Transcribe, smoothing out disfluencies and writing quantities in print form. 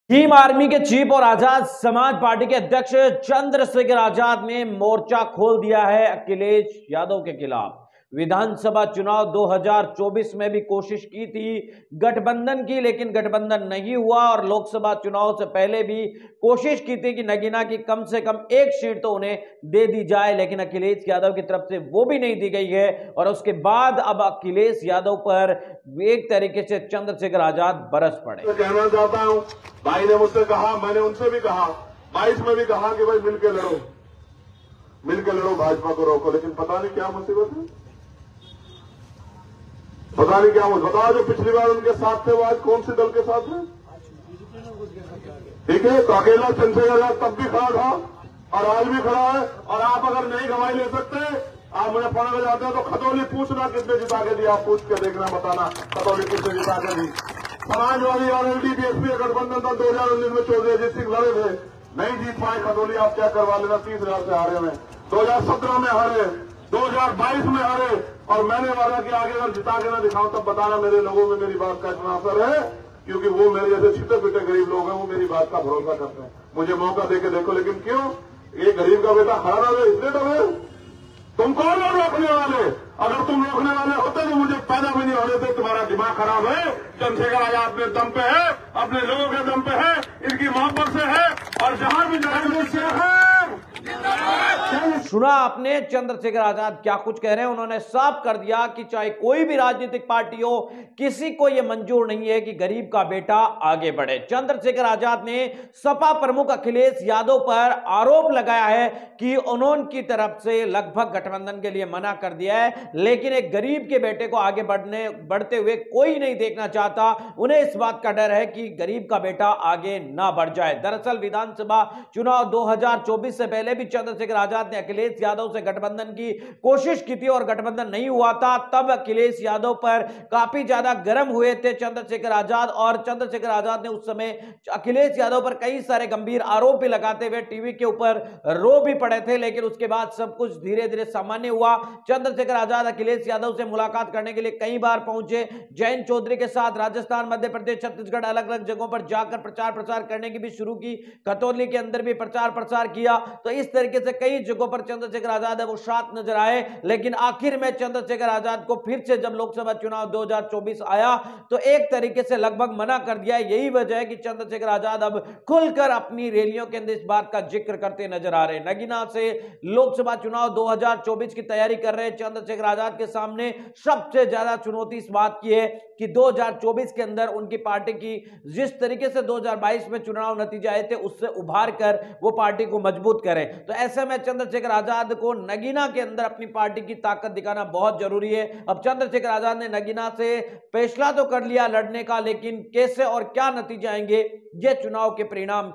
Team army के chief और Azad Samaj party के अध्यक्ष चंद्रशेखर आजाद ने मोर्चा खोल दिया है अखिलेश यादव के खिलाफ। विधानसभा चुनाव 2024 में भी कोशिश की थी गठबंधन की, लेकिन गठबंधन नहीं हुआ और लोकसभा चुनाव से पहले भी कोशिश की थी कि नगीना की कम से कम एक सीट तो उन्हें दे दी जाए, लेकिन अखिलेश यादव की तरफ से वो भी नहीं दी गई है। और उसके बाद अब अखिलेश यादव पर एक तरीके से चंद्रशेखर आजाद बरस पड़े। तो कहना चाहता हूं, भाई ने मुझसे कहा, मैंने उनसे भी कहा, 22 में भी कहा कि भाई मिलकर लड़ो, भाजपा को रोको, लेकिन पता नहीं क्या मुसीबत है, पता नहीं क्या मुझे बताओ। जो पिछली बार उनके साथ थे वो आज कौन से दल के साथ है? ठीक है, तो अकेला चंद्रशेखर आजाद तब भी खड़ा था और आज भी खड़ा है। और आप अगर नहीं गवाही ले सकते, आप मुझे फोन में जाते हो तो खतौली पूछना किसने जिता के दिया, पूछ के देखना, बताना खतौली किसने जिता के दी। समाजवादी और एलडीपीएसपी का गठबंधन था 2019 में, चौधरी अजीत सिंह लड़े थे, नहीं जीत पाए खतौली। आप क्या करवा लेना, 30,000 से हारे में, 2017 में हारे, 2022 में हारे। और मैंने वादा कि आगे अगर जिता के ना दिखाऊं तब बताना मेरे लोगों में मेरी बात का इतना असर है, क्योंकि वो मेरे जैसे छिटे पिटे गरीब लोग हैं, वो मेरी बात का भरोसा करते हैं। मुझे मौका देके देखो, लेकिन क्यों ये गरीब का बेटा खड़ा रहे, इसलिए डरे। तुम कौन हो रोकने वाले? अगर तुम रोकने वाले होते तो मुझे पैदा भी नहीं होने थे। तुम्हारा दिमाग खराब है। चंद्रशेखर आजाद अपने दम पे है, अपने लोगों के दम पे है, इनकी मोहब्बत से है, और जहां भी जाएंगे सुना आपने चंद्रशेखर आजाद क्या कुछ कह रहे हैं। उन्होंने साफ कर दिया कि चाहे कोई भी राजनीतिक पार्टी हो, किसी को यह मंजूर नहीं है कि गरीब का बेटा आगे बढ़े। चंद्रशेखर आजाद ने सपा प्रमुख अखिलेश यादव पर आरोप लगाया है कि उन्होंने तरफ से लगभग गठबंधन के लिए मना कर दिया है, लेकिन एक गरीब के बेटे को आगे बढ़ते हुए कोई नहीं देखना चाहता। उन्हें इस बात का डर है कि गरीब का बेटा आगे ना बढ़ जाए। दरअसल विधानसभा चुनाव 2024 से पहले भी चंद्रशेखर आजाद ने अखिलेश यादव से गठबंधन की कोशिश की थी और गठबंधन नहीं हुआ था। तब अखिलेश यादव पर काफी ज्यादा गर्म हुए थे चंद्रशेखर आजाद, और चंद्रशेखर आजाद ने उस समय अखिलेश यादव पर कई सारे गंभीर आरोप भी लगाते हुए टीवी के ऊपर रो भी पड़े थे, लेकिन उसके बाद सब कुछ धीरे धीरे सामान्य हुआ। चंद्रशेखर आजाद अखिलेश यादव से मुलाकात करने के लिए कई बार पहुंचे। जयंत चौधरी के साथ राजस्थान, मध्य प्रदेश, छत्तीसगढ़ अलग अलग जगहों पर जाकर प्रचार प्रसार करने की भी शुरू की। खतौली के अंदर भी प्रचार प्रसार किया। तो इस तरीके से कई जगहों पर चंद्रशेखर आजाद है वो साथ नजर आए, लेकिन आखिर में चंद्रशेखर आजाद को फिर से जब लोकसभा चुनाव 2024 आया तो एक तरीके से लगभग मना कर दिया। यही वजह है कि चंद्रशेखर आजाद अब खुलकर अपनी रैलियों के अंदर इस बात का जिक्र करते नजर आ रहे हैं। नगीना से लोकसभा चुनाव 2024 की तैयारी कर रहे चंद्रशेखर आजाद के सामने सबसे ज्यादा चुनौती इस बात की है कि 2024 के अंदर उनकी पार्टी की जिस तरीके से 2022 में चुनाव नतीजे आए थे उससे उभार कर वो पार्टी को मजबूत करें। तो ऐसे में चंद्रशेखर आजाद को नगीना के अंदर अपनी पार्टी की ताकत दिखाना बहुत जरूरी है। अब चंद्रशेखर आजाद ने नगीना से फैसला तो कर लिया लड़ने का, लेकिन कैसे और क्या नतीजे आएंगे ये चुनाव के परिणाम